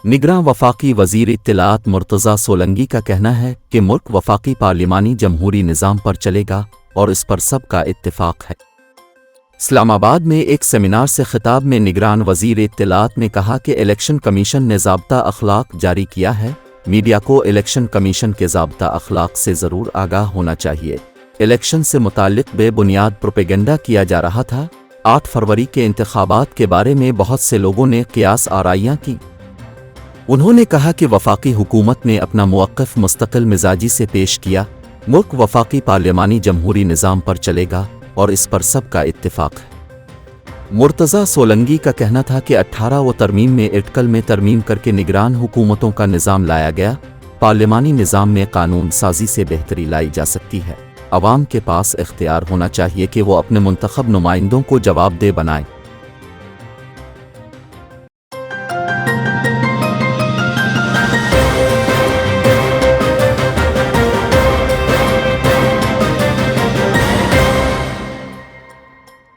निगरां वफाकी वज़ीर इत्तलाआत मुर्तज़ा सोलंकी का कहना है कि मुल्क वफाकी पार्लिमानी जमहूरी निज़ाम पर चलेगा और इस पर सबका इत्तिफाक है। इस्लामाबाद में एक सेमिनार से खिताब में निगरान वज़ीर इत्तलाआत ने कहा कि इलेक्शन कमीशन ने ज़ाब्ता अखलाक जारी किया है। मीडिया को इलेक्शन कमीशन के ज़ाब्ता अखलाक से ज़रूर आगाह होना चाहिए। इलेक्शन से मुताल्लिक़ बेबुनियाद प्रोपेगेंडा किया जा रहा था। 8 फरवरी के इंतखाबात के बारे में बहुत से लोगों ने क़ियास आराइयाँ की। उन्होंने कहा कि वफाकी हुकूमत ने अपना मौक़िफ़ मुस्तक़िल मिजाजी से पेश किया। मुल्क वफाकी पार्लिमानी जमहूरी निज़ाम पर चलेगा और इस पर सबका इत्तिफाक है। मुर्तज़ा सोलंकी का कहना था कि 18 तरमीम में इटकल में तरमीम करके निगरान हुकूमतों का निज़ाम लाया गया। पार्लिमानी निज़ाम में कानून साजी से बेहतरी लाई जा सकती है। अवाम के पास इख्तियार होना चाहिए कि वो अपने मुंतखब नुमाइंदों को जवाबदेह बनाएं।